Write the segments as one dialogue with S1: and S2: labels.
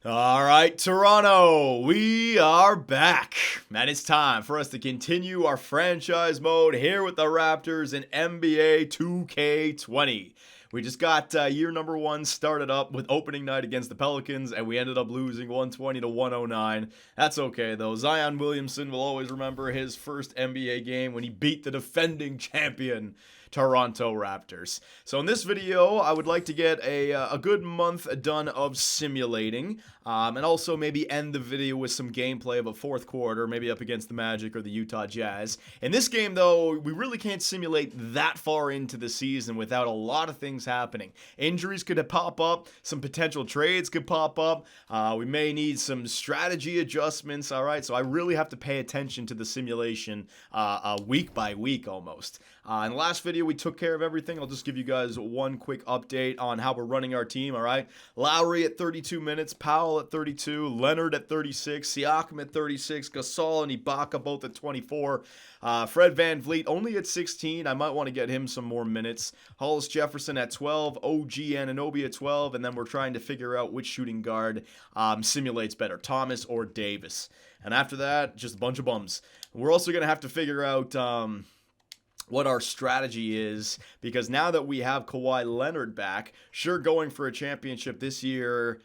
S1: All right, Toronto, we are back. And it's time for us to continue our franchise mode here with the Raptors in NBA 2K20. We just got year number one started up with opening night against the Pelicans, and we ended up losing 120 to 109. That's okay, though. Zion Williamson will always remember his first NBA game when he beat the defending champion Toronto Raptors. So in this video, I would like to get a good month done of simulating, and also maybe end the video with some gameplay of a fourth quarter, maybe up against the Magic or the Utah Jazz. In this game, though, we really can't simulate that far into the season without a lot of things happening. Injuries could pop up, some potential trades could pop up, we may need some strategy adjustments, all right? So I really have to pay attention to the simulation week by week almost. In the last video, we took care of everything. I'll just give you guys one quick update on how we're running our team, all right? Lowry at 32 minutes, Powell at 32, Leonard at 36, Siakam at 36, Gasol and Ibaka both at 24, Fred VanVleet only at 16. I might want to get him some more minutes. Hollis Jefferson at 12, OG Anunoby at 12, and then we're trying to figure out which shooting guard simulates better, Thomas or Davis. And after that, just a bunch of bums. We're also going to have to figure out what our strategy is, because now that we have Kawhi Leonard back, sure, going for a championship this year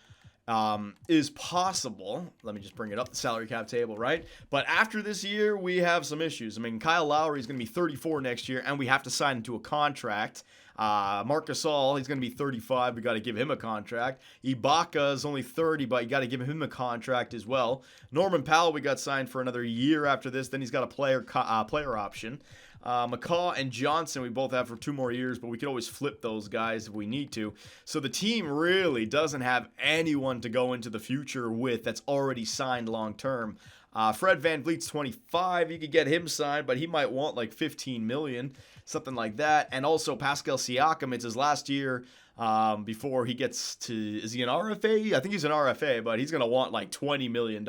S1: is possible. Let me just bring it up, the salary cap table, right? But after this year, we have some issues. I mean, Kyle Lowry is going to be 34 next year, and we have to sign into a contract. Marc Gasol, he's going to be 35. We got to give him a contract. Ibaka is only 30, but you got to give him a contract as well. Norman Powell, we got signed for another year after this. Then he's got a player option. McCaw and Johnson, we both have for 2 more years, but we could always flip those guys if we need to. So the team really doesn't have anyone to go into the future with that's already signed long term. Fred VanVleet's 25. You could get him signed, but he might want like $15 million, something like that. And also Pascal Siakam, it's his last year before he gets to, is he an RFA? I think he's an RFA, but he's going to want like $20 million.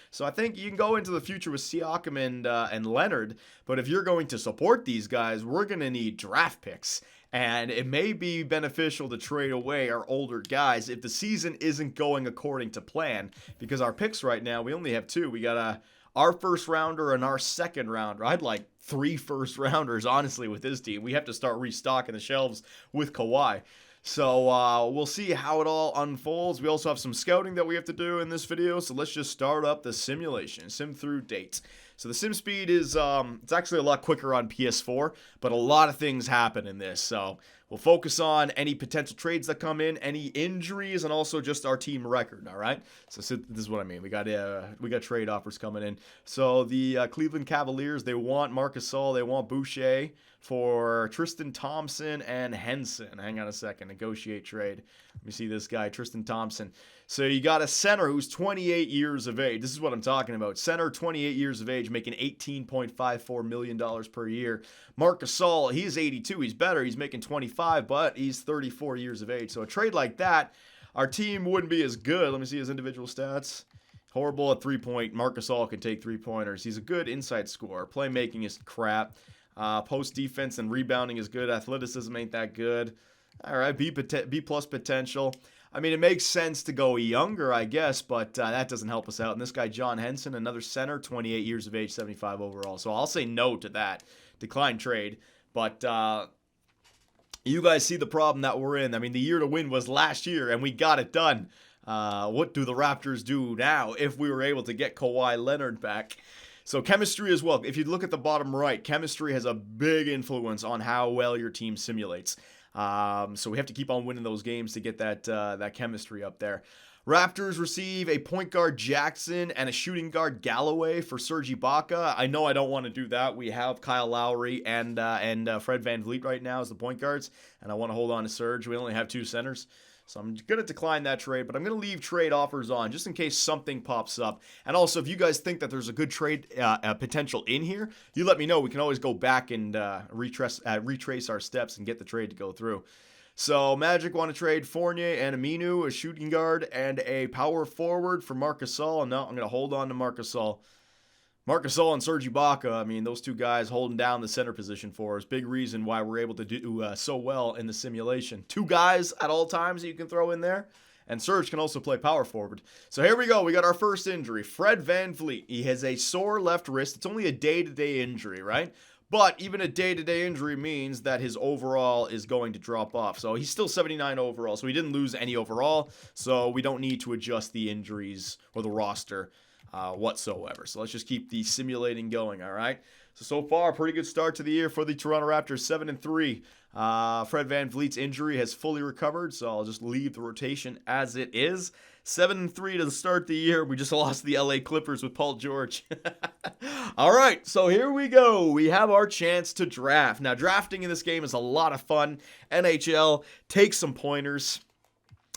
S1: So I think you can go into the future with Siakam and Leonard, but if you're going to support these guys, we're going to need draft picks. And it may be beneficial to trade away our older guys if the season isn't going according to plan, because our picks right now, we only have 2. We got our first rounder and our second rounder. I'd like 3 first rounders, honestly, with this team. We have to start restocking the shelves with Kawhi. So we'll see how it all unfolds. We also have some scouting that we have to do in this video, so let's just start up the simulation, sim through date. So the sim speed is, it's actually a lot quicker on PS4, but a lot of things happen in this. So we'll focus on any potential trades that come in, any injuries, and also just our team record, all right? So this is what I mean. We got trade offers coming in. So the Cleveland Cavaliers, they want Marc Gasol, they want Boucher for Tristan Thompson and Henson. Hang on a second. Negotiate trade. Let me see this guy, Tristan Thompson. So you got a center who's 28 years of age. This is what I'm talking about. Center, 28 years of age, making $18.54 million per year. Marc Gasol, he's 82. He's better. He's making 25, but he's 34 years of age. So a trade like that, our team wouldn't be as good. Let me see his individual stats. Horrible at three-point. Marc Gasol can take three-pointers. He's a good inside scorer. Playmaking is crap. Post defense and rebounding is good. Athleticism ain't that good. All right, B plus potential. I mean, it makes sense to go younger, I guess, but that doesn't help us out. And this guy, John Henson, another center, 28 years of age, 75 overall. So I'll say no to that. Decline trade. But you guys see the problem that we're in. I mean, the year to win was last year, and we got it done. What do the Raptors do now if we were able to get Kawhi Leonard back? So chemistry as well. If you look at the bottom right, chemistry has a big influence on how well your team simulates. So we have to keep on winning those games to get that chemistry up there. Raptors receive a point guard Jackson and a shooting guard Galloway for Serge Ibaka. I know I don't want to do that. We have Kyle Lowry and Fred VanVleet right now as the point guards, and I want to hold on to Serge. We only have 2 centers. So I'm going to decline that trade, but I'm going to leave trade offers on just in case something pops up. And also, if you guys think that there's a good trade potential in here, you let me know. We can always go back and retrace our steps and get the trade to go through. So Magic want to trade Fournier and Aminu, a shooting guard, and a power forward for Marc Gasol. No, I'm going to hold on to Marc Gasol. Marc Gasol and Serge Ibaka, I mean, those 2 guys holding down the center position for us. Big reason why we're able to do so well in the simulation. 2 guys at all times that you can throw in there. And Serge can also play power forward. So here we go. We got our first injury. Fred VanVleet. He has a sore left wrist. It's only a day-to-day injury, right? But even a day-to-day injury means that his overall is going to drop off. So he's still 79 overall. So he didn't lose any overall. So we don't need to adjust the injuries or the roster whatsoever. So let's just keep the simulating going, all right? So far, pretty good start to the year for the Toronto Raptors, 7-3. Fred VanVleet's injury has fully recovered, so I'll just leave the rotation as it is. 7-3 to start the year. We just lost the LA Clippers with Paul George. All right, so here we go. We have our chance to draft. Now, drafting in this game is a lot of fun. NHL, take some pointers.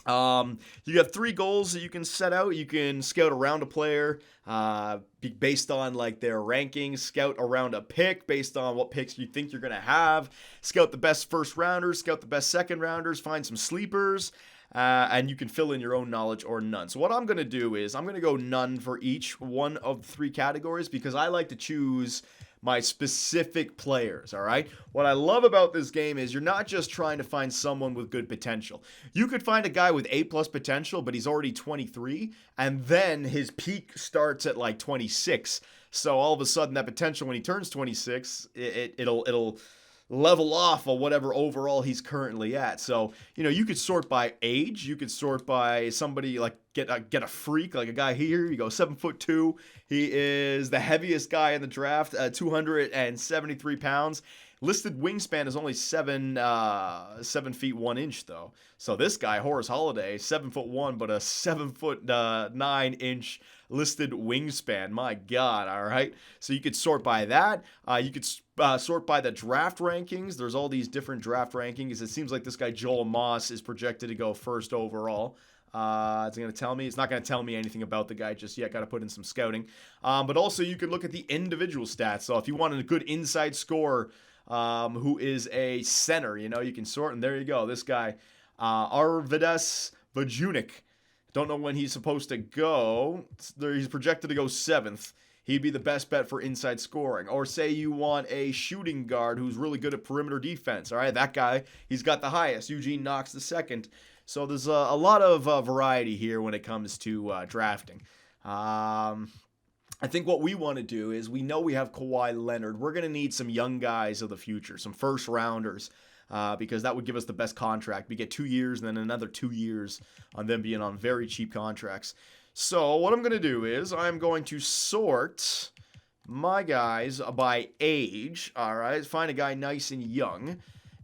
S1: You have 3 goals that you can set out. You can scout around a player based on like their rankings, scout around a pick based on what picks you think you're going to have, scout the best first rounders, scout the best second rounders, find some sleepers, and you can fill in your own knowledge or none. So what I'm going to do is I'm going to go none for each one of the 3 categories because I like to choose my specific players, all right? What I love about this game is you're not just trying to find someone with good potential. You could find a guy with A+ potential, but he's already 23, and then his peak starts at like 26. So all of a sudden that potential when he turns 26, it'll level off of whatever overall he's currently at. So, you know, you could sort by age, you could sort by somebody like get a freak, like a guy here, you go 7'2". He is the heaviest guy in the draft, 273 pounds. Listed wingspan is only 7 feet 1 inch though. So this guy, Horace Holiday, 7'1", but a 7'9" inch listed wingspan. My God, all right. So you could sort by that. You could sort by the draft rankings. There's all these different draft rankings. It seems like this guy Joel Moss is projected to go first overall. It's going to tell me. It's not going to tell me anything about the guy just yet. Got to put in some scouting. But also you could look at the individual stats. So if you wanted a good inside scorer who is a center, you know, you can sort. And there you go. This guy, Arvidas Vajunik. Don't know when he's supposed to go. He's projected to go 7th. He'd be the best bet for inside scoring. Or say you want a shooting guard who's really good at perimeter defense. All right, that guy, he's got the highest. Eugene Knox the second. So there's a lot of variety here when it comes to drafting. I think what we want to do is we know we have Kawhi Leonard. We're going to need some young guys of the future, some first rounders. Because that would give us the best contract. We get 2 years and then another 2 years on them being on very cheap contracts. So what I'm going to do is I'm going to sort my guys by age. All right, find a guy nice and young.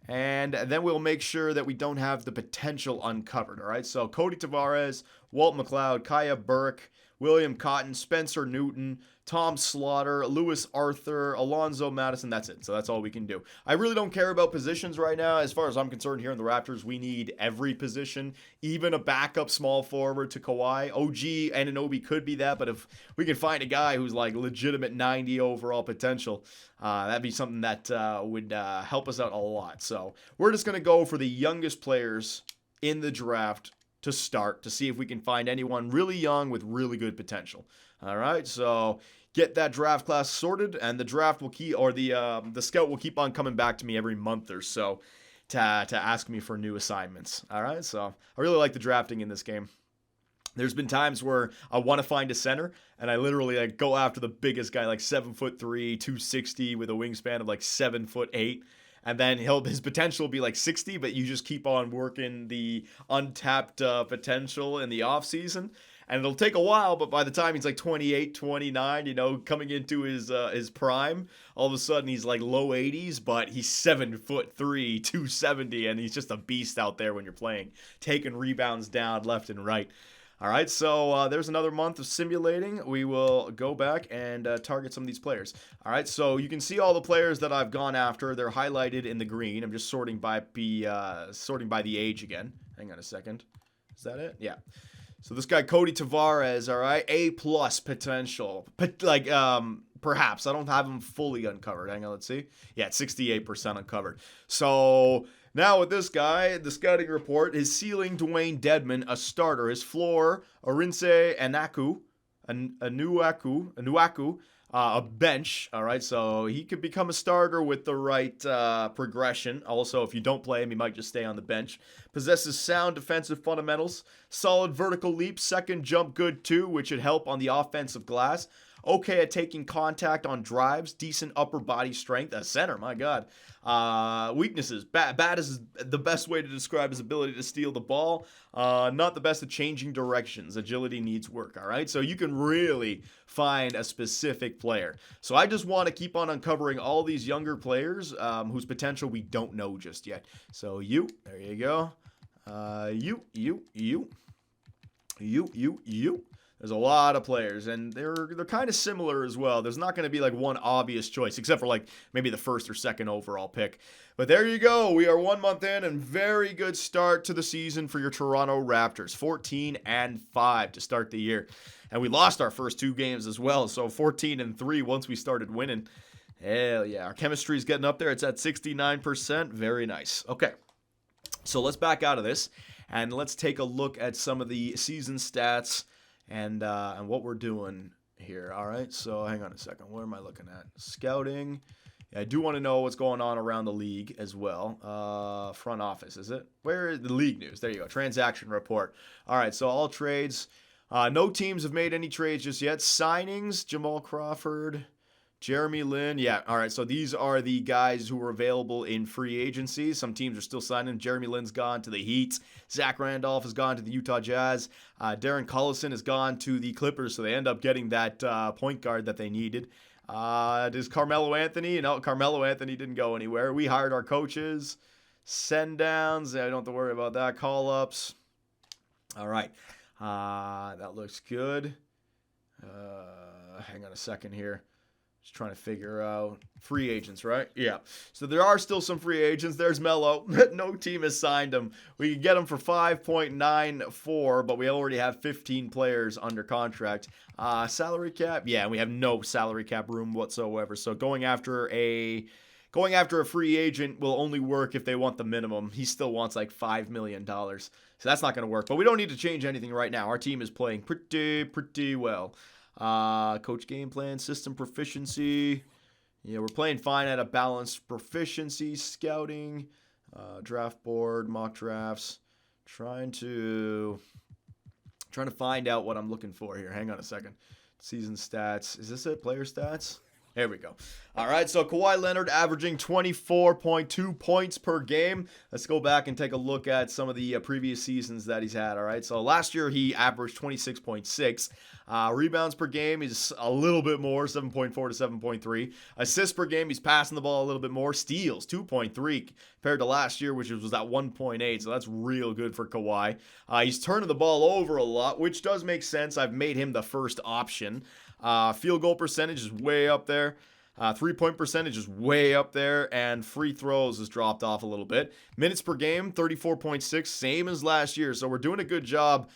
S1: And then we'll make sure that we don't have the potential uncovered. All right, so Cody Tavares, Walt McLeod, Kaya Burke, William Cotton, Spencer Newton, Tom Slaughter, Lewis Arthur, Alonzo Madison. That's it. So that's all we can do. I really don't care about positions right now. As far as I'm concerned here in the Raptors, we need every position, even a backup small forward to Kawhi. OG Anunoby could be that, but if we can find a guy who's like legitimate 90 overall potential, that'd be something that would help us out a lot. So we're just going to go for the youngest players in the draft to start to see if we can find anyone really young with really good potential. All right, so get that draft class sorted, and the draft will keep, or the scout will keep on coming back to me every month or so to ask me for new assignments. All right, so I really like the drafting in this game. There's been times where I want to find a center, and I literally like go after the biggest guy, like 7'3", 260 with a wingspan of like 7'8". And then his potential will be like 60, but you just keep on working the untapped potential in the offseason. And it'll take a while, but by the time he's like 28, 29, you know, coming into his prime, all of a sudden he's like low 80s, but he's 7'3", 270, and he's just a beast out there when you're playing, taking rebounds down left and right. All right, so there's another month of simulating. We will go back and target some of these players. All right, so you can see all the players that I've gone after. They're highlighted in the green. I'm just sorting by the age again. Hang on a second. Is that it? Yeah. So this guy Cody Tavares, all right, A+ potential, perhaps. I don't have him fully uncovered. Hang on, let's see. Yeah, it's 68% uncovered. So now with this guy, the scouting report, his ceiling, Dwayne Dedman, a starter. His floor, Arinze Anuaku, a bench. All right, so he could become a starter with the right progression. Also, if you don't play him, he might just stay on the bench. Possesses sound defensive fundamentals, solid vertical leap, second jump good too, which should help on the offensive glass. Okay at taking contact on drives, decent upper body strength. A center, my God. Weaknesses. Bad is the best way to describe his ability to steal the ball. Not the best at changing directions. Agility needs work, all right? So you can really find a specific player. So I just want to keep on uncovering all these younger players whose potential we don't know just yet. So there you go. You. There's a lot of players, and they're kind of similar as well. There's not going to be like one obvious choice, except for like maybe the first or second overall pick. But there you go. We are 1 month in, and very good start to the season for your Toronto Raptors. 14-5 to start the year. And we lost our first 2 games as well, so 14-3 once we started winning. Hell yeah. Our chemistry is getting up there. It's at 69%. Very nice. Okay, so let's back out of this, and let's take a look at some of the season stats and what we're doing here. All right, so hang on a second. What am I looking at? Scouting. Yeah, I do want to know what's going on around the league as well. Front office, is it? Where is the league news? There you go. Transaction report. All right, so all trades. No teams have made any trades just yet. Signings, Jamal Crawford, Jeremy Lin. Yeah, all right, so these are the guys who are available in free agency. Some teams are still signing. Jeremy Lin's gone to the Heat. Zach Randolph has gone to the Utah Jazz. Darren Collison has gone to the Clippers, so they end up getting that point guard that they needed. Does Carmelo Anthony? No, Carmelo Anthony didn't go anywhere. We hired our coaches. Send downs. I don't have to worry about that. Call ups. All right. That looks good. Hang on a second here. Just trying to figure out free agents, right? Yeah. So there are still some free agents. There's Melo. No team has signed him. We can get him for $5.94, but we already have 15 players under contract. Salary cap? Yeah, we have no salary cap room whatsoever. So going after a free agent will only work if they want the minimum. He still wants like $5 million. So that's not going to work. But we don't need to change anything right now. Our team is playing pretty well. Coach game plan, system proficiency. Yeah, we're playing fine at a balanced proficiency, scouting, draft board, mock drafts. Trying to find out what I'm looking for here. Hang on a second. Season stats. Is this it? Player stats? There we go. All right, so Kawhi Leonard averaging 24.2 points per game. Let's go back and take a look at some of the previous seasons that he's had. All right, so last year he averaged 26.6. Rebounds per game is a little bit more, 7.4 to 7.3. Assists per game, he's passing the ball a little bit more. Steals, 2.3 compared to last year, which was at 1.8. So that's real good for Kawhi. He's turning the ball over a lot, which does make sense. I've made him the first option. Field goal percentage is way up there. 3-point percentage is way up there, and free throws has dropped off a little bit. Minutes per game, 34.6, same as last year. So we're doing a good job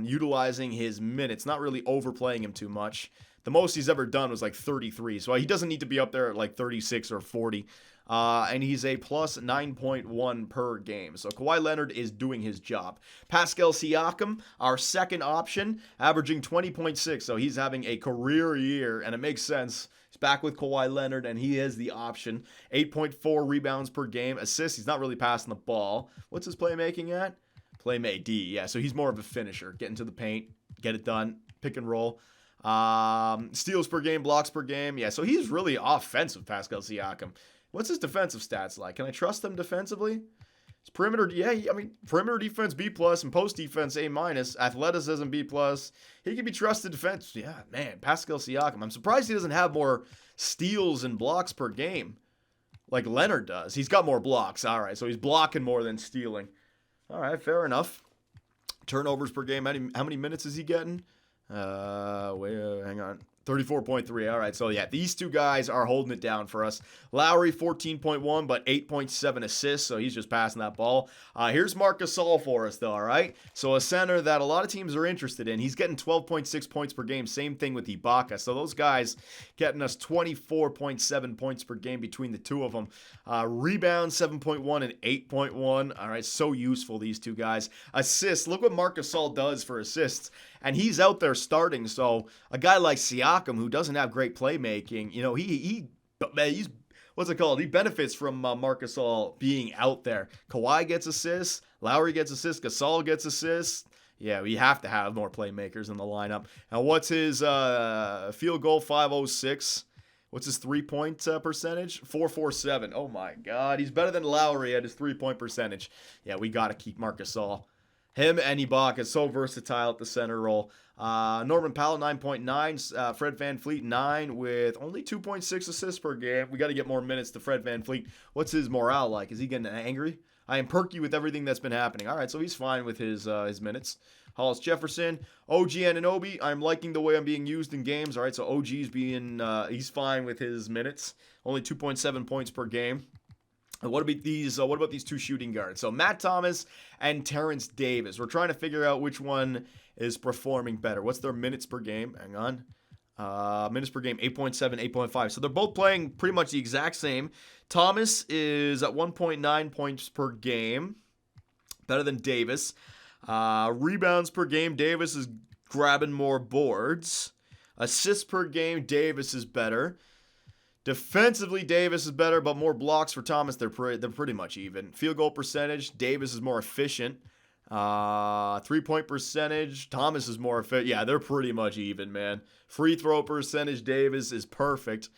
S1: utilizing his minutes, not really overplaying him too much. The most he's ever done was like 33, so he doesn't need to be up there at like 36 or 40. And he's a plus 9.1 per game. So Kawhi Leonard is doing his job. Pascal Siakam, our second option, averaging 20.6. So he's having a career year, and it makes sense. He's back with Kawhi Leonard, and he is the option. 8.4 rebounds per game. Assists, he's not really passing the ball. What's his playmaking at? Playmate D, yeah. So he's more of a finisher. Get into the paint, get it done, pick and roll. Steals per game, blocks per game. Yeah, so he's really offensive, Pascal Siakam. What's his defensive stats like? Can I trust him defensively? It's perimeter, perimeter defense B+, and post defense A-. Athleticism B+. He can be trusted defense. Yeah, man, Pascal Siakam. I'm surprised he doesn't have more steals and blocks per game like Leonard does. He's got more blocks. All right, so he's blocking more than stealing. All right, fair enough. Turnovers per game. How many minutes is he getting? Hang on. 34.3. All right, so yeah, these two guys are holding it down for us. Lowry, 14.1, but 8.7 assists, so he's just passing that ball. Here's Marc Gasol for us, though, all right? So a center that a lot of teams are interested in. He's getting 12.6 points per game, same thing with Ibaka. So those guys getting us 24.7 points per game between the two of them. Rebounds, 7.1 and 8.1. All right, so useful, these two guys. Assists, look what Marc Gasol does for assists. And he's out there starting, so a guy like Siakam Siakam, who doesn't have great playmaking, you know, he's what's it called? He benefits from Marc Gasol being out there. Kawhi gets assists, Lowry gets assists, Gasol gets assists. Yeah, we have to have more playmakers in the lineup. Now, what's his field goal? 506. What's his three-point percentage? 447. Oh, my God. He's better than Lowry at his three-point percentage. Yeah, we got to keep Marc Gasol. Him and Ibaka is so versatile at the center role. Norman Powell, 9.9. Fred VanVleet, 9 with only 2.6 assists per game. We got to get more minutes to Fred VanVleet. What's his morale like? Is he getting angry? I am perky with everything that's been happening. All right, so he's fine with his minutes. Hollis Jefferson, OG Anunoby. I'm liking the way I'm being used in games. All right, so OG's he's fine with his minutes. Only 2.7 points per game. What about these two shooting guards? So Matt Thomas and Terrence Davis. We're trying to figure out which one is performing better. What's their minutes per game? Hang on. Minutes per game, 8.7, 8.5. So they're both playing pretty much the exact same. Thomas is at 1.9 points per game. Better than Davis. Rebounds per game, Davis is grabbing more boards. Assists per game, Davis is better. Defensively, Davis is better, but more blocks for Thomas. They're pretty much even. Field goal percentage, Davis is more efficient. 3-point percentage, Thomas is more efficient. Yeah, they're pretty much even, man. Free throw percentage, Davis is perfect.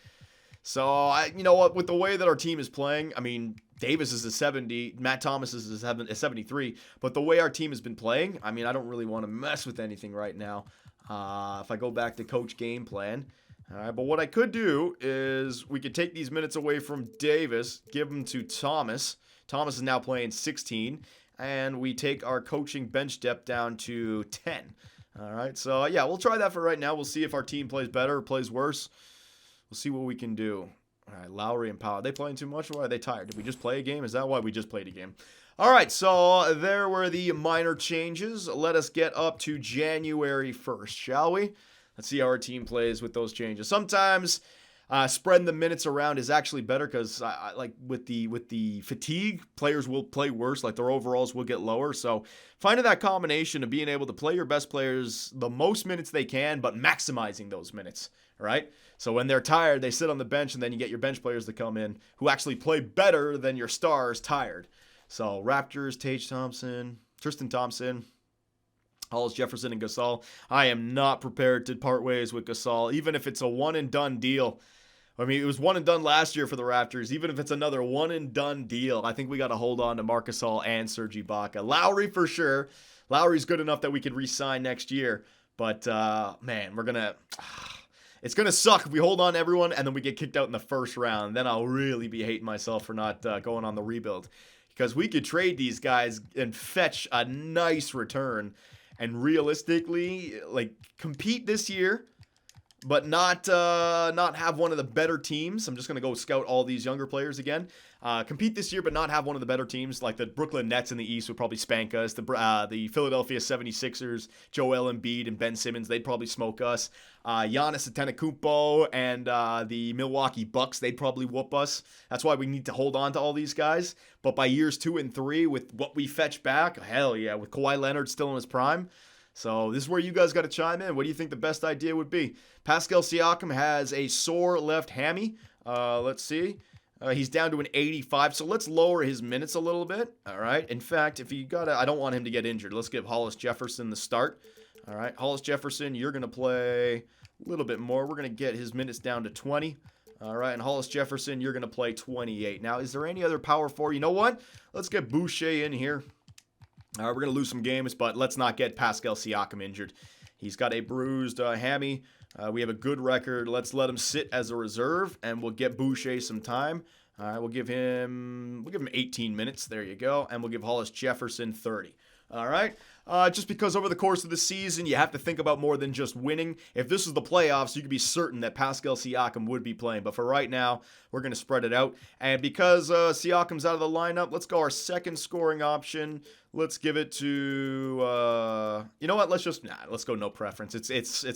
S1: So, you know what? With the way that our team is playing, I mean, Davis is a 70, Matt Thomas is a 73. But the way our team has been playing, I mean, I don't really want to mess with anything right now. If I go back to coach game plan. All right, but what I could do is we could take these minutes away from Davis, give them to Thomas. Thomas is now playing 16, and we take our coaching bench depth down to 10. All right, so yeah, we'll try that for right now. We'll see if our team plays better or plays worse. We'll see what we can do. All right, Lowry and Powell. Are they playing too much, or are they tired? Did we just play a game? Is that why we just played a game? All right, so there were the minor changes. Let us get up to January 1st, shall we? Let's see how our team plays with those changes. Sometimes spreading the minutes around is actually better because, like with the fatigue, players will play worse. Like their overalls will get lower. So finding that combination of being able to play your best players the most minutes they can, but maximizing those minutes. All right. So when they're tired, they sit on the bench, and then you get your bench players to come in who actually play better than your stars tired. So Raptors, Tristan Thompson. Hollis Jefferson and Gasol. I am not prepared to part ways with Gasol, even if it's a one-and-done deal. I mean, it was one and done last year for the Raptors. Even if it's another one-and-done deal, I think we got to hold on to Marc Gasol and Serge Ibaka. Lowry for sure. Lowry's good enough that we could re-sign next year. But, man, it's going to suck if we hold on to everyone and then we get kicked out in the first round. Then I'll really be hating myself for not going on the rebuild. Because we could trade these guys and fetch a nice return. And realistically, like, compete this year, but not have one of the better teams. I'm just going to go scout all these younger players again. Compete this year, but not have one of the better teams. Like the Brooklyn Nets in the East would probably spank us. The Philadelphia 76ers, Joel Embiid and Ben Simmons, they'd probably smoke us. Giannis Antetokounmpo and the Milwaukee Bucks, they'd probably whoop us. That's why we need to hold on to all these guys. But by years 2 and 3, with what we fetch back, hell yeah, with Kawhi Leonard still in his prime. So this is where you guys got to chime in. What do you think the best idea would be? Pascal Siakam has a sore left hammy. Let's see. He's down to an 85, so let's lower his minutes a little bit. All right. In fact, I don't want him to get injured. Let's give Hollis Jefferson the start. All right. Hollis Jefferson, you're going to play a little bit more. We're going to get his minutes down to 20. All right. And Hollis Jefferson, you're going to play 28. Now, is there any other power forward? You know what? Let's get Boucher in here. All right. We're going to lose some games, but let's not get Pascal Siakam injured. He's got a bruised hammy. We have a good record. Let's let him sit as a reserve, and we'll get Boucher some time. All right, we'll give him 18 minutes. There you go. And we'll give Hollis Jefferson 30. All right. Just because over the course of the season, you have to think about more than just winning. If this is the playoffs, you can be certain that Pascal Siakam would be playing. But for right now, we're going to spread it out. And because Siakam's out of the lineup, let's go our second scoring option. Let's give it to, you know what? Let's go no preference. It's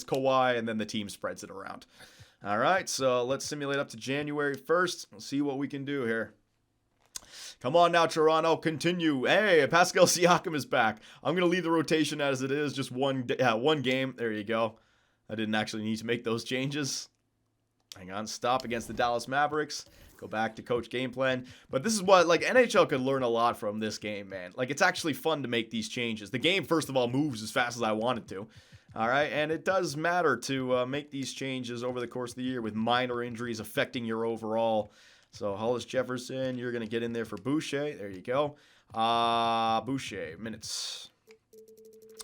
S1: Kawhi, and then the team spreads it around. All right, so let's simulate up to January 1st. We'll see what we can do here. Come on now, Toronto, continue. Hey, Pascal Siakam is back. I'm going to leave the rotation as it is, just one game. There you go. I didn't actually need to make those changes. Hang on, stop against the Dallas Mavericks. Go back to coach game plan. But this is what, like, NHL could learn a lot from this game, man. Like, it's actually fun to make these changes. The game, first of all, moves as fast as I want it to. All right, and it does matter to make these changes over the course of the year with minor injuries affecting your overall. So, Hollis Jefferson, you're going to get in there for Boucher. There you go. Boucher, minutes.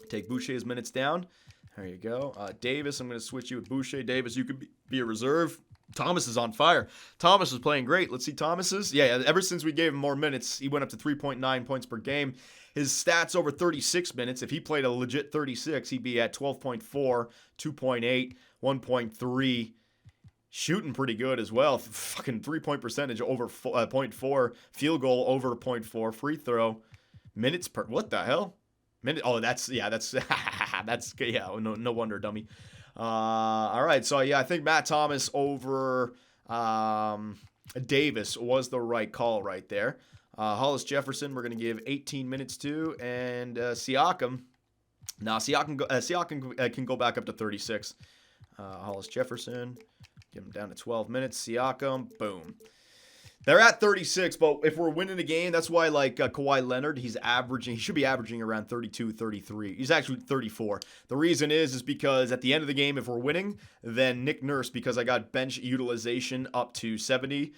S1: Take Boucher's minutes down. There you go. Davis, I'm going to switch you with Boucher. Davis, you could be a reserve. Thomas is on fire. Thomas is playing great. Let's see Thomas's. Yeah, ever since we gave him more minutes, he went up to 3.9 points per game. His stats over 36 minutes, if he played a legit 36, he'd be at 12.4, 2.8, 1.3. Shooting pretty good as well. Fucking 3-point percentage over 0.4. Field goal over 0.4. Free throw. Minutes per... What the hell? Oh, that's... Yeah, that's... that's... Yeah, no wonder, dummy. All right, so yeah, I think Matt Thomas over Davis was the right call right there. Hollis Jefferson, we're going to give 18 minutes to, and Siakam. Now, Siakam can go back up to 36. Hollis Jefferson, give him down to 12 minutes. Siakam, boom. They're at 36, but if we're winning a game, that's why, like, Kawhi Leonard, he should be averaging around 32, 33. He's actually 34. The reason is because at the end of the game, if we're winning, then Nick Nurse, because I got bench utilization up to 70,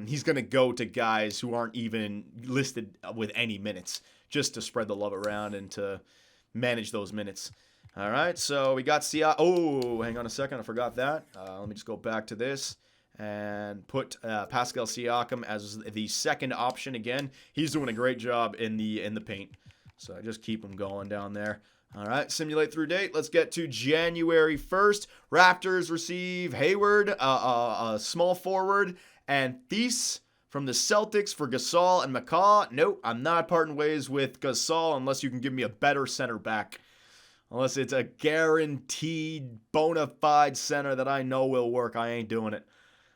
S1: he's going to go to guys who aren't even listed with any minutes, just to spread the love around and to manage those minutes. All right, so we got Siakam. Oh, hang on a second, I forgot that. Let me just go back to this. And put Pascal Siakam as the second option again. He's doing a great job in the paint. So I just keep him going down there. All right, simulate through date. Let's get to January 1st. Raptors receive Hayward, a small forward, and Thies from the Celtics for Gasol and McCaw. Nope, I'm not parting ways with Gasol unless you can give me a better center back. Unless it's a guaranteed bona fide center that I know will work. I ain't doing it.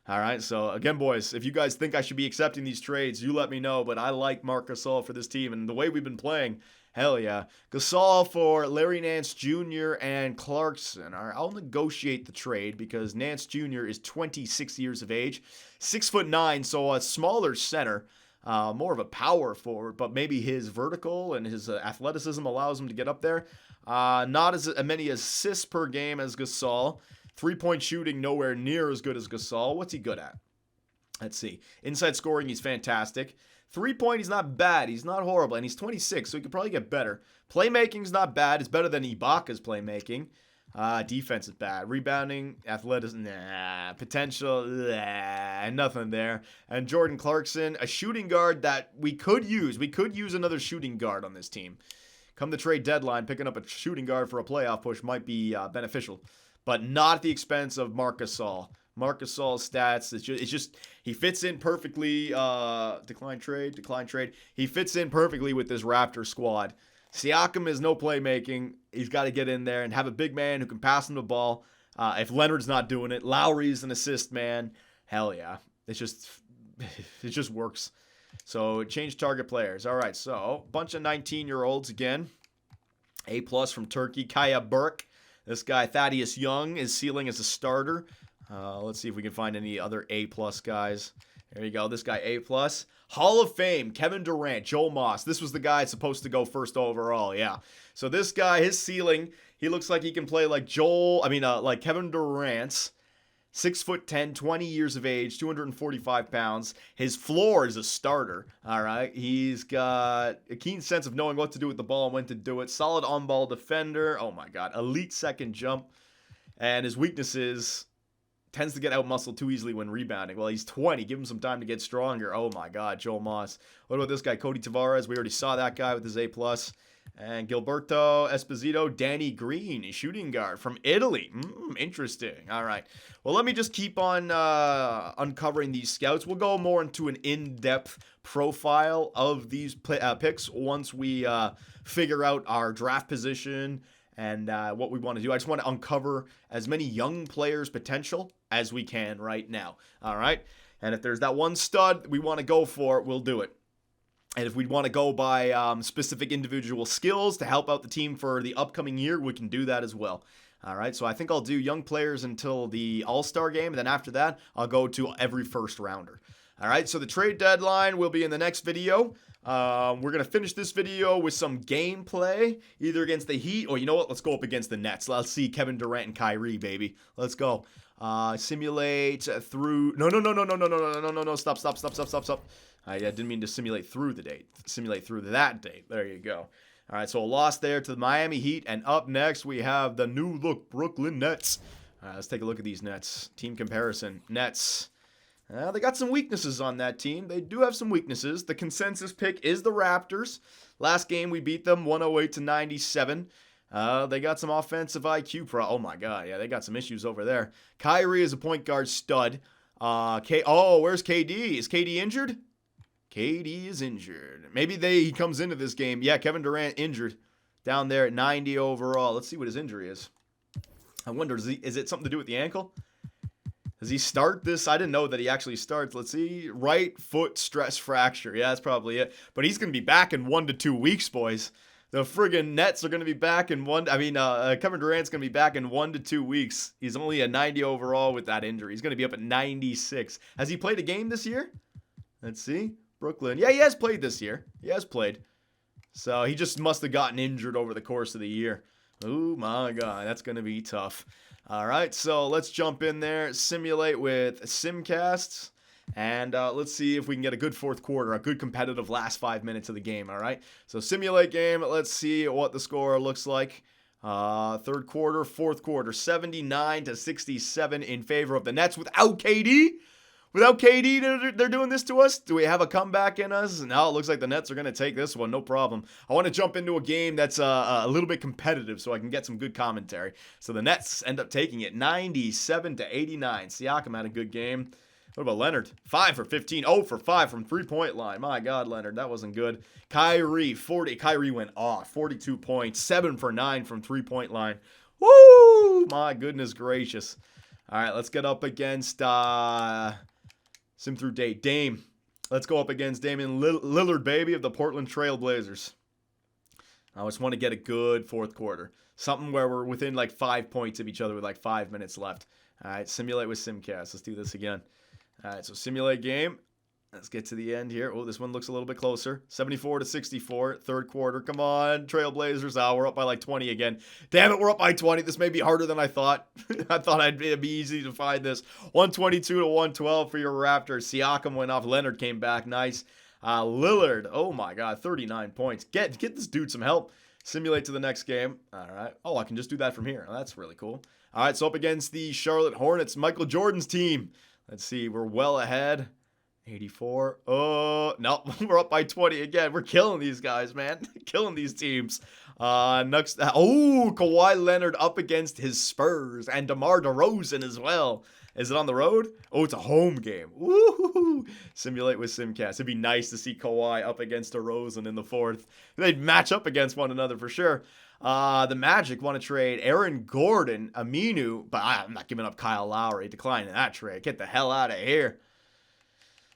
S1: All right, so again, boys, if you guys think I should be accepting these trades, you let me know. But I like Marc Gasol for this team, and the way we've been playing, hell yeah. Gasol for Larry Nance Jr. and Clarkson. All right, I'll negotiate the trade because Nance Jr. is 26 years of age, 6'9", so a smaller center, more of a power forward, but maybe his vertical and his athleticism allows him to get up there. Not as many assists per game as Gasol. 3-point shooting nowhere near as good as Gasol. What's he good at? Let's see. Inside scoring, he's fantastic. 3-point, he's not bad. He's not horrible. And he's 26, so he could probably get better. Playmaking's not bad. It's better than Ibaka's playmaking. Defense is bad. Rebounding, athleticism, nah. Potential, nah. Nothing there. And Jordan Clarkson, a shooting guard that we could use. We could use another shooting guard on this team. Come the trade deadline, picking up a shooting guard for a playoff push might be beneficial. But not at the expense of Marc Gasol. Marc Gasol's stats, it's just he fits in perfectly. Decline trade. He fits in perfectly with this Raptor squad. Siakam is no playmaking. He's got to get in there and have a big man who can pass him the ball. If Leonard's not doing it, Lowry's an assist man. Hell yeah. It just works. So change target players. All right, so bunch of 19-year-olds again. A+ from Turkey, Kaya Burke. This guy, Thaddeus Young, is ceiling as a starter. Let's see if we can find any other A+ guys. There you go. This guy, A+. Hall of Fame, Kevin Durant, Joel Moss. This was the guy supposed to go first overall, yeah. So this guy, his ceiling, he looks like he can play like like Kevin Durant's. 6'10", 20 years of age, 245 pounds. His floor is a starter, all right? He's got a keen sense of knowing what to do with the ball and when to do it. Solid on-ball defender. Oh, my God. Elite second jump. And his weaknesses, tends to get out-muscled too easily when rebounding. Well, he's 20. Give him some time to get stronger. Oh, my God. Joel Moss. What about this guy, Cody Tavares? We already saw that guy with his A+. And Gilberto Esposito, Danny Green, shooting guard from Italy. Interesting. All right. Well, let me just keep on uncovering these scouts. We'll go more into an in-depth profile of these picks once we figure out our draft position and what we want to do. I just want to uncover as many young players' potential as we can right now. All right. And if there's that one stud we want to go for, we'll do it. And if we want to go by specific individual skills to help out the team for the upcoming year, we can do that as well. All right, so I think I'll do young players until the All-Star game, and then after that, I'll go to every first rounder. All right, so the trade deadline will be in the next video. We're going to finish this video with some gameplay, either against the Heat, or you know what, let's go up against the Nets. Let's see Kevin Durant and Kyrie, baby. Let's go. Simulate through, no, stop. I didn't mean to simulate through the date. Simulate through that date. There you go. All right, so a loss there to the Miami Heat, and up next we have the new look Brooklyn Nets. All right, let's take a look at these Nets. Team comparison. Nets. They got some weaknesses on that team. They do have some weaknesses. The consensus pick is the Raptors. Last game we beat them 108-97. They got some offensive IQ oh my god, yeah, they got some issues over there. Kyrie is a point guard stud. Where's KD? Is KD injured? KD is injured. Maybe he comes into this game. Yeah, Kevin Durant injured down there at 90 overall. Let's see what his injury is. I wonder, is it something to do with the ankle? Does he start this? I didn't know that he actually starts. Let's see. Right foot stress fracture. Yeah, that's probably it. But he's going to be back in 1 to 2 weeks, boys. The friggin' Nets are going to be back in Kevin Durant's going to be back in 1 to 2 weeks. He's only a 90 overall with that injury. He's going to be up at 96. Has he played a game this year? Let's see. Brooklyn. Yeah, he has played this year. He has played. So he just must have gotten injured over the course of the year. Oh my god, that's going to be tough. All right, so let's jump in there, simulate with Simcasts, and let's see if we can get a good fourth quarter, a good competitive last 5 minutes of the game, all right? So simulate game, let's see what the score looks like. Third quarter, fourth quarter, 79-67 in favor of the Nets without KD. Without KD, they're doing this to us? Do we have a comeback in us? No, it looks like the Nets are going to take this one, no problem. I want to jump into a game that's a little bit competitive so I can get some good commentary. So the Nets end up taking it 97-89. Siakam had a good game. What about Leonard? 5 for 15. 0 for 5 from three-point line. My God, Leonard, that wasn't good. Kyrie, 40. Kyrie went off. 42 points. 7 for 9 from three-point line. Woo! My goodness gracious. All right, let's get up against... Sim through date. Dame. Let's go up against Damian Lillard, baby, of the Portland Trail Blazers. I just want to get a good fourth quarter. Something where we're within like 5 points of each other with like 5 minutes left. All right, simulate with Simcast. Let's do this again. All right, so simulate game. Let's get to the end here. Oh, this one looks a little bit closer. 74-64, third quarter. Come on, Trailblazers. We're up by like 20 again. Damn it, we're up by 20. This may be harder than I thought. I thought it'd be easy to find this. 122-112 for your Raptors. Siakam went off. Leonard came back. Nice. Lillard, oh my God, 39 points. Get this dude some help. Simulate to the next game. All right. Oh, I can just do that from here. Oh, that's really cool. All right, so up against the Charlotte Hornets, Michael Jordan's team. Let's see, we're well ahead. 84. Oh, no, we're up by 20 again. We're killing these guys, man. Killing these teams. Next, Kawhi Leonard up against his Spurs and DeMar DeRozan as well. Is it on the road? Oh, it's a home game. Woo-hoo-hoo. Simulate with Simcast. It'd be nice to see Kawhi up against DeRozan in the fourth. They'd match up against one another for sure. The Magic want to trade Aaron Gordon, Aminu, but I'm not giving up Kyle Lowry. Declining that trade. Get the hell out of here.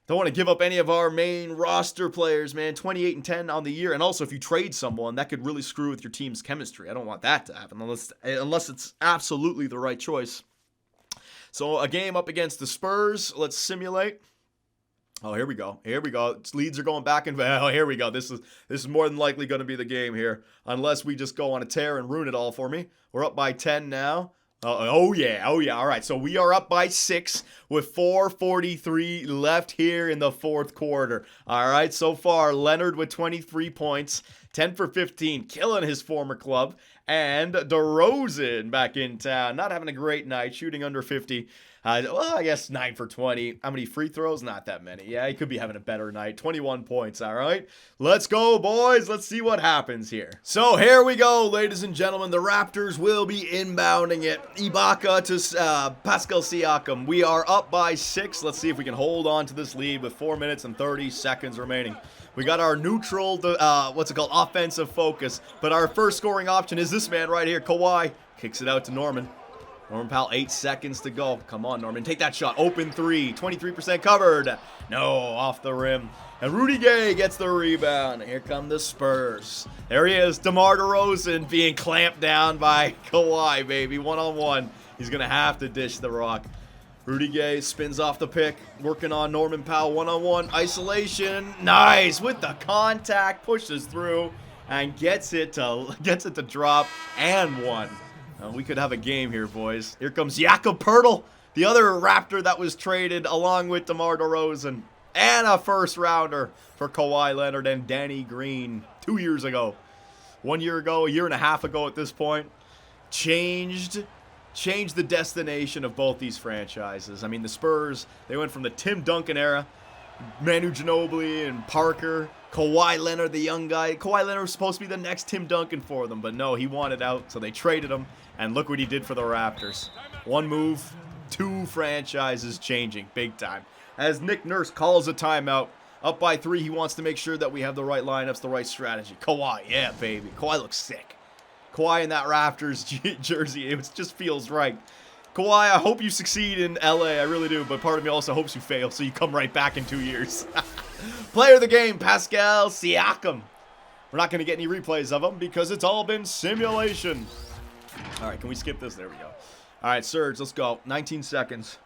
S1: Don't want to give up any of our main roster players, man. 28-10 on the year. And also, if you trade someone, that could really screw with your team's chemistry. I don't want that to happen unless it's absolutely the right choice. So, a game up against the Spurs. Let's simulate. Oh, here we go. Here we go. Leads are going back and... Oh, here we go. This is more than likely going to be the game here. Unless we just go on a tear and ruin it all for me. We're up by 10 now. Oh yeah. All right, so we are up by 6 with 4:43 left here in the fourth quarter. All right, so far, Leonard with 23 points, 10 for 15, killing his former club. And DeRozan back in town, not having a great night, shooting under 50. I guess 9 for 20. How many free throws? Not that many. Yeah, he could be having a better night. 21 points, all right? Let's go, boys. Let's see what happens here. So here we go, ladies and gentlemen. The Raptors will be inbounding it. Ibaka to Pascal Siakam. We are up by 6. Let's see if we can hold on to this lead with 4 minutes and 30 seconds remaining. We got our neutral, offensive focus. But our first scoring option is this man right here, Kawhi. Kicks it out to Norman. Norman Powell, 8 seconds to go. Come on, Norman. Take that shot. Open three. 23% covered. No, off the rim. And Rudy Gay gets the rebound. Here come the Spurs. There he is. DeMar DeRozan being clamped down by Kawhi, baby. One-on-one. He's going to have to dish the rock. Rudy Gay spins off the pick. Working on Norman Powell. One-on-one. Isolation. Nice. With the contact. Pushes through. And gets it to drop. And one. We could have a game here, boys. Here comes Jakob Poeltl, the other Raptor that was traded along with DeMar DeRozan. And a first rounder for Kawhi Leonard and Danny Green 2 years ago. 1 year ago, a year and a half ago at this point. Changed the destination of both these franchises. I mean, the Spurs, they went from the Tim Duncan era, Manu Ginobili and Parker, Kawhi Leonard, the young guy. Kawhi Leonard was supposed to be the next Tim Duncan for them, but no, he wanted out, so they traded him. And look what he did for the Raptors. One move, two franchises changing big time. As Nick Nurse calls a timeout, up by 3, he wants to make sure that we have the right lineups, the right strategy. Kawhi, yeah, baby. Kawhi looks sick. Kawhi in that Raptors jersey, it just feels right. Kawhi, I hope you succeed in LA, I really do, but part of me also hopes you fail, so you come right back in 2 years. Player of the game, Pascal Siakam. We're not going to get any replays of him because it's all been simulation. All right, can we skip this? There we go. All right, Serge, let's go. 19 seconds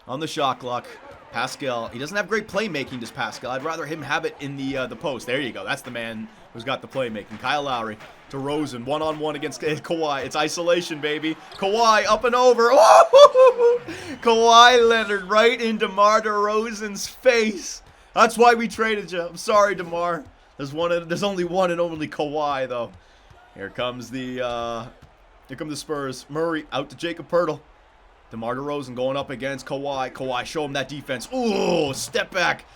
S1: on the shot clock. Pascal, he doesn't have great playmaking, does Pascal. I'd rather him have it in the post. There you go. That's the man who's got the playmaking. Kyle Lowry to DeRozan, one-on-one against Kawhi. It's isolation, baby. Kawhi up and over. Oh! Kawhi Leonard right in DeMar DeRozan's face. That's why we traded you. I'm sorry, DeMar. There's only one and only Kawhi, though. Here comes the Spurs. Murray out to Jakob Poeltl. DeMar DeRozan going up against Kawhi. Kawhi, show him that defense. Ooh, step back.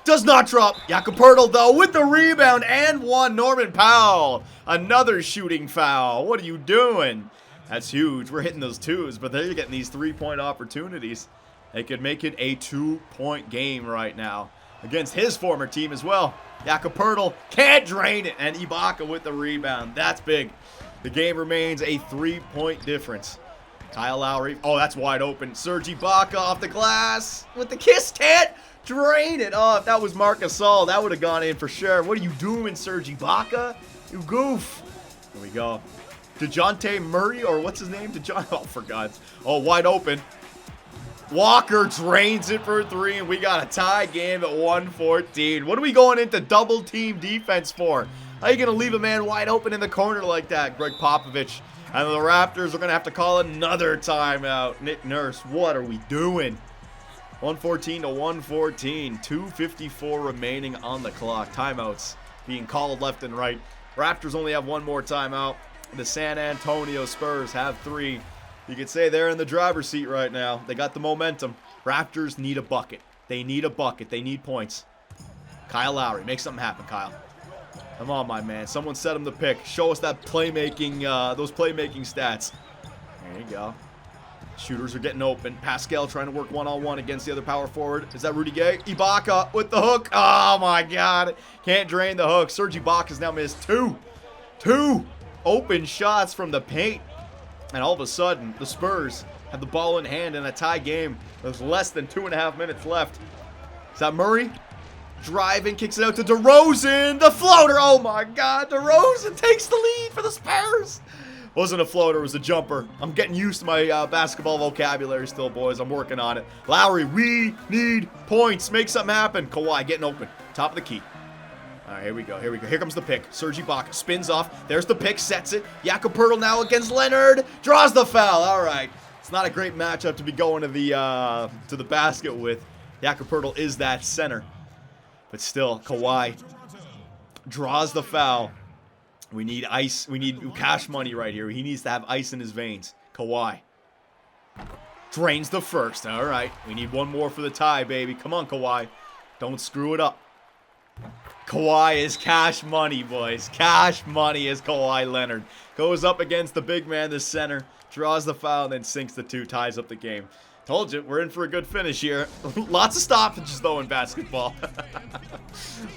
S1: Does not drop. Jakob Poeltl, though, with the rebound and one. Norman Powell, another shooting foul. What are you doing? That's huge. We're hitting those twos, but they're getting these three-point opportunities. They could make it a 2-point game right now against his former team as well. Jakob Poeltl can't drain it, and Ibaka with the rebound. That's big. The game remains a 3-point difference. Kyle Lowry. Oh, that's wide open. Serge Ibaka off the glass with the kiss. Can't drain it. Oh, if that was Marc Gasol, that would have gone in for sure. What are you doing, Serge Ibaka? You goof. Here we go. DeJounte Murray, or what's his name? Oh, for God's. Oh, wide open. Walker drains it for 3, and we got a tie game at 114. What are we going into double team defense for? How are you going to leave a man wide open in the corner like that, Greg Popovich? And the Raptors are going to have to call another timeout. Nick Nurse, what are we doing? 114 to 114. 2:54 remaining on the clock. Timeouts being called left and right. Raptors only have one more timeout. The San Antonio Spurs have 3. You could say they're in the driver's seat right now. They got the momentum. Raptors need a bucket. They need a bucket. They need points. Kyle Lowry, make something happen, Kyle. Come on, my man. Someone set him the pick. Show us that playmaking, those playmaking stats. There you go. Shooters are getting open. Pascal trying to work one-on-one against the other power forward. Is that Rudy Gay? Ibaka with the hook. Oh, my God. Can't drain the hook. Serge Ibaka's now missed 2 open shots from the paint. And all of a sudden, the Spurs have the ball in hand in a tie game. There's less than 2.5 minutes left. Is that Murray? Driving, kicks it out to DeRozan. The floater. Oh, my God. DeRozan takes the lead for the Spurs. Wasn't a floater. It was a jumper. I'm getting used to my basketball vocabulary still, boys. I'm working on it. Lowry, we need points. Make something happen. Kawhi getting open. Top of the key. All right, here we go. Here we go. Here comes the pick. Serge Ibaka spins off. There's the pick. Sets it. Jakob Poeltl now against Leonard. Draws the foul. All right. It's not a great matchup to be going to the basket with. Jakob Poeltl is that center. But still, Kawhi draws the foul. We need ice. We need cash money right here. He needs to have ice in his veins. Kawhi drains the first. All right. We need one more for the tie, baby. Come on, Kawhi. Don't screw it up. Kawhi is cash money, boys. Cash money is Kawhi Leonard. Goes up against the big man, the center. Draws the foul, and then sinks the 2. Ties up the game. Told you, we're in for a good finish here. Lots of stoppages, though, in basketball.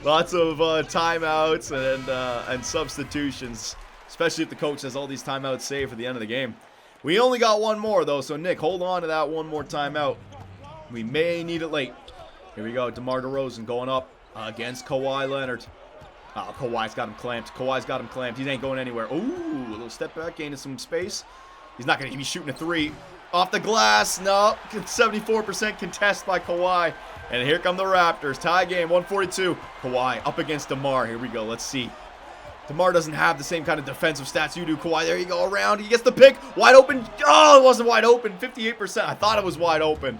S1: Lots of timeouts and substitutions. Especially if the coach has all these timeouts saved for the end of the game. We only got one more, though, so Nick, hold on to that one more timeout. We may need it late. Here we go. DeRozan going up against Kawhi Leonard. Oh, Kawhi's got him clamped. Kawhi's got him clamped. He ain't going anywhere. Ooh, a little step back, gaining some space. He's not going to be shooting a three. Off the glass. No. 74% contest by Kawhi. And here come the Raptors. Tie game, 142. Kawhi up against DeMar. Here we go. Let's see. DeMar doesn't have the same kind of defensive stats you do. Kawhi, there you go, around. He gets the pick. Wide open. Oh, it wasn't wide open. 58%. I thought it was wide open.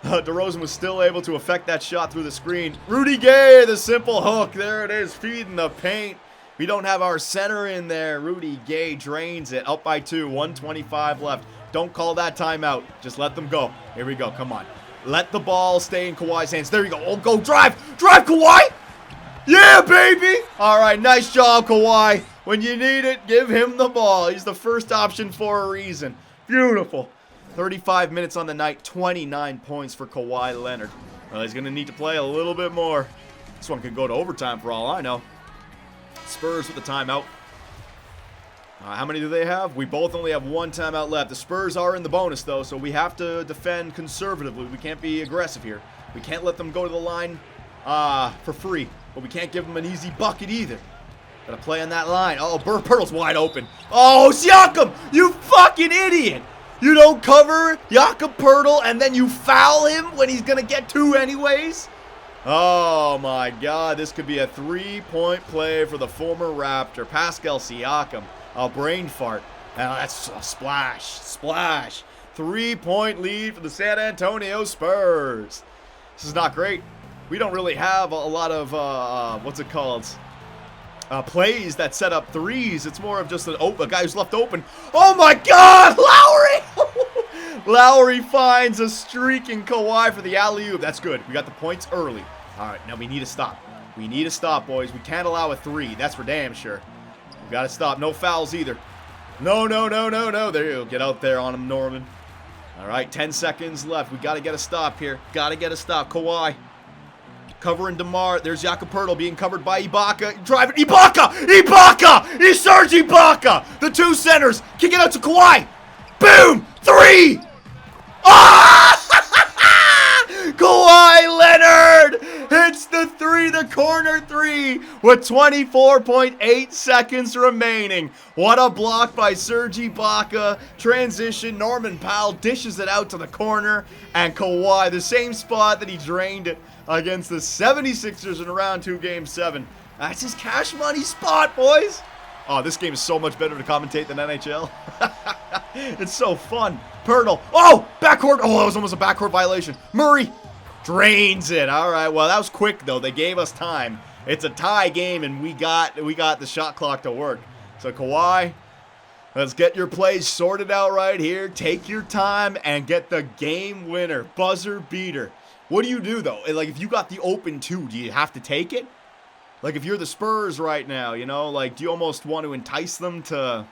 S1: DeRozan was still able to affect that shot through the screen. Rudy Gay, the simple hook. There it is, feeding the paint. We don't have our center in there. Rudy Gay drains it. Up by 2. 1:25 left. Don't call that timeout. Just let them go. Here we go. Come on. Let the ball stay in Kawhi's hands. There you go. Oh, go drive. Drive, Kawhi. Yeah, baby. All right, nice job, Kawhi. When you need it, give him the ball. He's the first option for a reason. Beautiful. 35 minutes on the night, 29 points for Kawhi Leonard. Well, he's going to need to play a little bit more. This one could go to overtime for all I know. Spurs with the timeout. How many do they have? We both only have one timeout left. The Spurs are in the bonus, though, so we have to defend conservatively. We can't be aggressive here. We can't let them go to the line for free, but we can't give them an easy bucket either. Gotta play on that line. Oh, Pirtle's wide open. Oh, Siakam, you fucking idiot. You don't cover Jakob Poeltl and then you foul him when he's going to get 2 anyways? Oh, my God. This could be a 3-point play for the former Raptor, Pascal Siakam. A brain fart. Now that's a splash. Splash. 3-point lead for the San Antonio Spurs. This is not great. We don't really have a lot of, what's it called? Plays that set up threes. It's more of just a guy who's left open. Oh my God, Lowry! Lowry finds a streaking Kawhi for the alley-oop. That's good. We got the points early. All right, now we need to stop. We need to stop, boys. We can't allow a 3. That's for damn sure. We got to stop. No fouls either. No, no, no, no, no. There you go. Get out there on him, Norman. All right, 10 seconds left. We got to get a stop here. Got to get a stop. Kawhi. Covering DeMar. There's Jakob Poeltl being covered by Ibaka. Driving. Ibaka! Ibaka! He's Serge Ibaka! The 2 centers. Kick it out to Kawhi. Boom! 3! Ah! Kawhi Leonard hits the 3, the corner 3, with 24.8 seconds remaining. What a block by Serge Ibaka. Transition. Norman Powell dishes it out to the corner. And Kawhi, the same spot that he drained it against the 76ers in round 2, game 7. That's his cash money spot, boys. Oh, this game is so much better to commentate than NHL. It's so fun. Poeltl. Oh, backcourt. Oh, that was almost a backcourt violation. Murray drains it. All right, well, that was quick, though. They gave us time. It's a tie game, and we got the shot clock to work. So, Kawhi, let's get your plays sorted out right here. Take your time and get the game winner. Buzzer beater. What do you do, though? Like, if you got the open 2, do you have to take it? Like, if you're the Spurs right now, you know, like, do you almost want to entice them to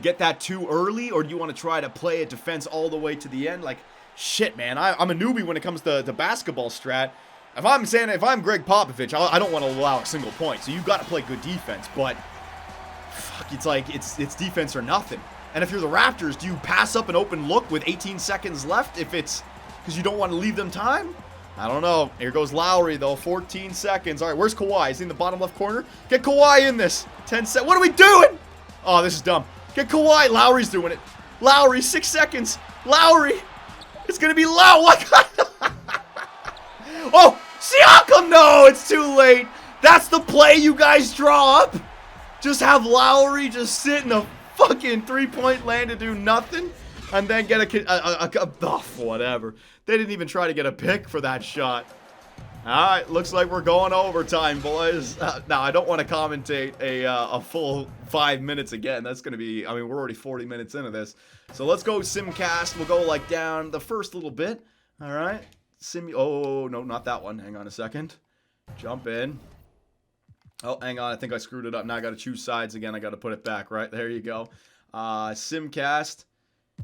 S1: get that 2 early? Or do you want to try to play a defense all the way to the end? Like, shit, man, I'm a newbie when it comes to basketball strat. If I'm Greg Popovich, I don't want to allow a single point. So you got to play good defense. But, fuck, it's like, it's defense or nothing. And if you're the Raptors, do you pass up an open look with 18 seconds left if it's because you don't want to leave them time? I don't know. Here goes Lowry, though. 14 seconds. All right, where's Kawhi? Is he in the bottom left corner? Get Kawhi in this. 10 seconds. What are we doing? Oh, this is dumb. Get Kawhi. Lowry's doing it. Lowry, 6 seconds. Lowry. It's going to be Low. What? Oh, Siakam. No, it's too late. That's the play you guys draw up? Just have Lowry just sit in the fucking 3-point land and do nothing? And then get whatever. They didn't even try to get a pick for that shot. All right, looks like we're going overtime, boys. Now, I don't want to commentate a full 5 minutes again. That's going to be, I mean, we're already 40 minutes into this. So let's go Simcast. We'll go, like, down the first little bit. All right. Oh, no, not that one. Hang on a second. Jump in. Oh, hang on. I think I screwed it up. Now I got to choose sides again. I got to put it back, right? There you go. Simcast.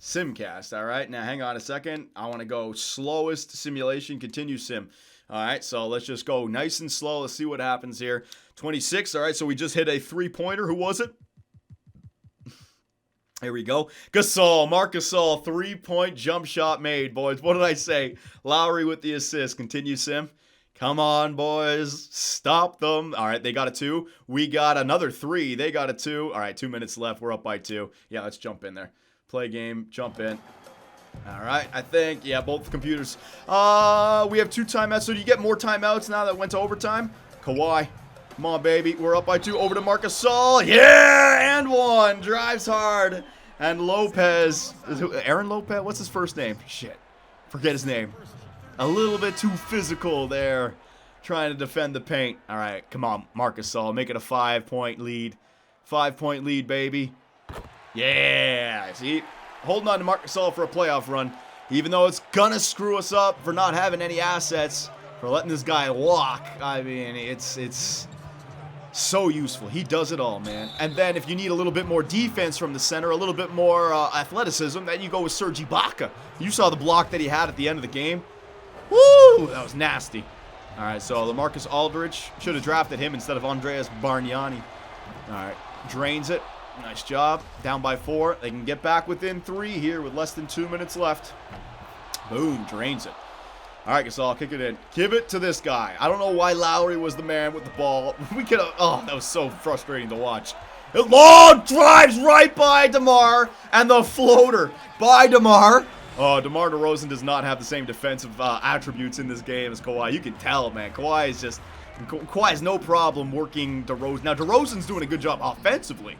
S1: Simcast, all right? Now, hang on a second. I want to go slowest simulation, continue sim. All right, so let's just go nice and slow. Let's see what happens here. 26, all right, so we just hit a 3-pointer. Who was it? Here we go. Gasol, Marc Gasol, 3-point jump shot made, boys. What did I say? Lowry with the assist. Continue, Sim. Come on, boys. Stop them. All right, they got a 2. We got another 3. They got a 2. All right, 2 minutes left. We're up by 2. Yeah, let's jump in there. Play game. Jump in. All right, I think, yeah, both computers. We have 2 timeouts. So do you get more timeouts now that it went to overtime? Kawhi. Come on, baby. We're up by 2. Over to Marc Gasol. Yeah, and 1. Drives hard. And Lopez. Aaron Lopez? What's his first name? Shit. Forget his name. A little bit too physical there. Trying to defend the paint. All right, come on, Marc Gasol. Make it a 5-point lead. 5-point lead, baby. Yeah. See? Holding on to Marc Gasol for a playoff run. Even though it's gonna screw us up for not having any assets. For letting this guy walk. I mean, it's so useful. He does it all, man. And then if you need a little bit more defense from the center, a little bit more athleticism, then you go with Serge Ibaka. You saw the block that he had at the end of the game. Woo! That was nasty. All right, so LaMarcus Aldridge. Should have drafted him instead of Andreas Bargnani. All right, drains it. Nice job. Down by 4. They can get back within 3 here with less than 2 minutes left. Boom, drains it. All right, Gasol, kick it in. Give it to this guy. I don't know why Lowry was the man with the ball. We could have. Oh, that was so frustrating to watch. Long drives right by DeMar, and the floater by DeMar. Oh, DeMar DeRozan does not have the same defensive attributes in this game as Kawhi. You can tell, man. Kawhi has no problem working DeRozan. Now, DeRozan's doing a good job offensively,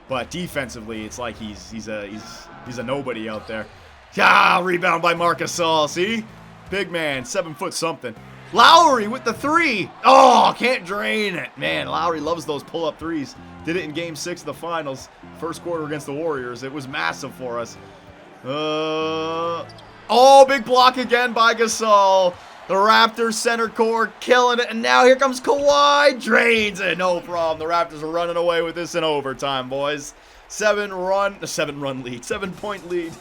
S1: but defensively, it's like he's a nobody out there. Yeah, rebound by Marc Gasol. See? Big man, 7 foot something. Lowry with the 3. Oh, can't drain it. Man, Lowry loves those pull-up threes. Did it in Game 6 of the finals. First quarter against the Warriors. It was massive for us. Oh, big block again by Gasol. The Raptors center court killing it. And now here comes Kawhi. Drains it. No problem. The Raptors are running away with this in overtime, boys. 7-run lead. 7-point lead.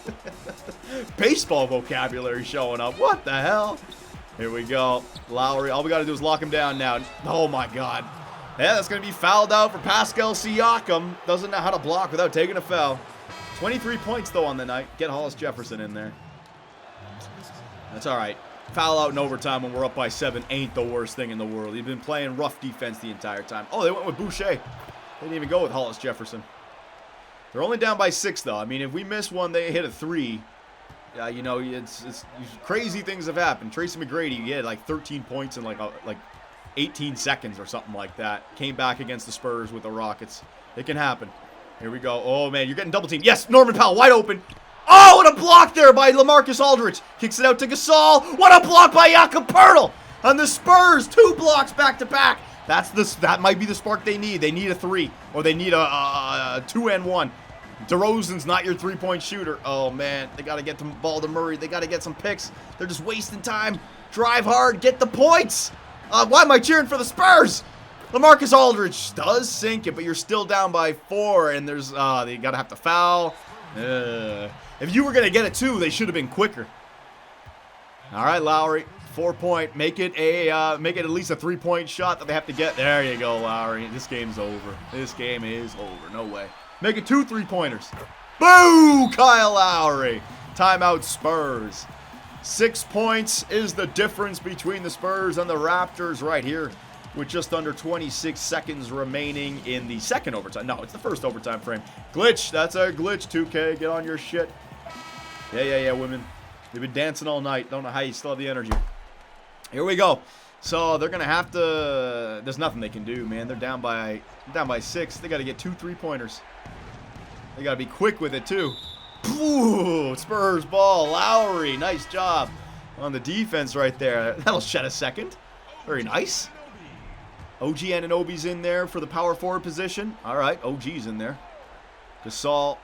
S1: Baseball vocabulary showing up. What the hell? Here we go. Lowry. All we got to do is lock him down now. Oh, my God. Yeah, that's going to be fouled out for Pascal Siakam. Doesn't know how to block without taking a foul. 23 points, though, on the night. Get Hollis Jefferson in there. That's all right. Foul out in overtime when we're up by 7 ain't the worst thing in the world. He's been playing rough defense the entire time. Oh, they went with Boucher. They didn't even go with Hollis Jefferson. They're only down by 6, though. I mean, if we miss one, they hit a 3. You know, it's crazy things have happened. Tracy McGrady, he had like 13 points in like 18 seconds or something like that. Came back against the Spurs with the Rockets. It can happen. Here we go. Oh, man, you're getting double teamed. Yes, Norman Powell, wide open. Oh, what a block there by LaMarcus Aldridge. Kicks it out to Gasol. What a block by Jakob Poeltl on the Spurs. 2 blocks back to back. That might be the spark they need. They need a 3, or they need a 2 and 1. DeRozan's not your 3-point shooter. Oh, man. They got to get the ball to Murray. They got to get some picks. They're just wasting time. Drive hard. Get the points. Why am I cheering for the Spurs? LaMarcus Aldridge does sink it, but you're still down by 4, and there's they got to have to foul. If you were going to get a 2, they should have been quicker. All right, Lowry. 4-point. Make it at least a 3-point shot that they have to get. There you go, Lowry. This game's over. This game is over. No way. Make it 2 3-pointers. Boo! Kyle Lowry. Timeout Spurs. 6 points is the difference between the Spurs and the Raptors right here with just under 26 seconds remaining in the second overtime. No, it's the first overtime frame. Glitch. That's a glitch, 2K. Get on your shit. Yeah, women. They've been dancing all night. Don't know how you still have the energy. Here we go. So they're going to have to... There's nothing they can do, man. They're down by 6. They got to get 2 3-pointers. They got to be quick with it, too. Ooh, Spurs ball. Lowry. Nice job on the defense right there. That'll shed a second. Very nice. OG Anunoby's in there for the power forward position. All right, OG's in there. Gasol.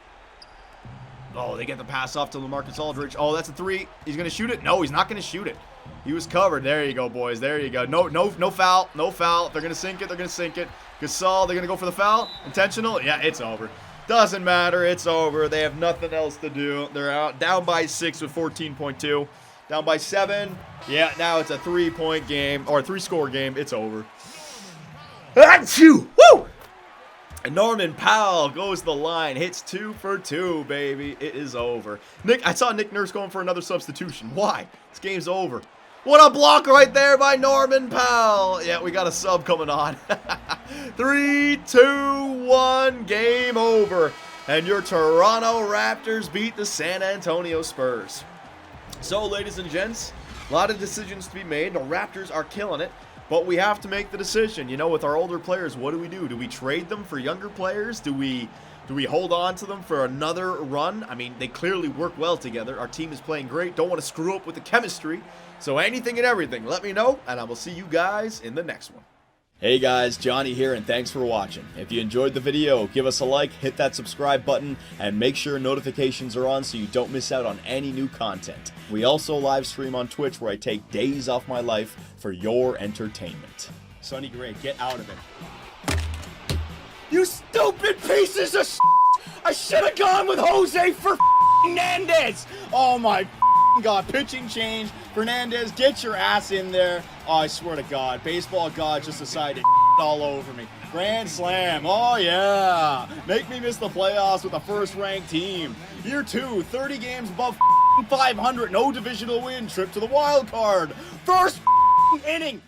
S1: Oh, they get the pass off to LaMarcus Aldridge. Oh, that's a 3. He's going to shoot it? No, he's not going to shoot it. He was covered. There you go, boys. There you go. No foul. No foul. They're going to sink it. They're going to sink it. Gasol, they're going to go for the foul. Intentional? Yeah, it's over. Doesn't matter. It's over. They have nothing else to do. They're out down by 6 with 14.2. Down by 7. Yeah, now it's a 3-point game or a 3-score game. It's over. Achoo! Woo! And Norman Powell goes to the line, hits 2 for 2, baby. It is over. I saw Nick Nurse going for another substitution. Why? This game's over. What a block right there by Norman Powell. Yeah, we got a sub coming on. 3, 2, 1, game over. And your Toronto Raptors beat the San Antonio Spurs. So, ladies and gents, a lot of decisions to be made. The Raptors are killing it. But we have to make the decision. You know, with our older players, what do? Do we trade them for younger players? Do we hold on to them for another run? I mean, they clearly work well together. Our team is playing great. Don't want to screw up with the chemistry. So anything and everything, let me know, and I will see you guys in the next one. Hey guys, Johnny here, and thanks for watching. If you enjoyed the video, give us a like, hit that subscribe button, and make sure notifications are on so you don't miss out on any new content. We also live stream on Twitch where I take days off my life for your entertainment. Sonny Gray, get out of it. You stupid pieces of shit! I should have gone with Jose for Fernandez! Oh my God, pitching change. Fernandez, get your ass in there. Oh, I swear to God, baseball God just decided to all over me. Grand slam, oh yeah. Make me miss the playoffs with a first-ranked team. Year 2, 30 games above 500, no divisional win, trip to the wild card. First inning.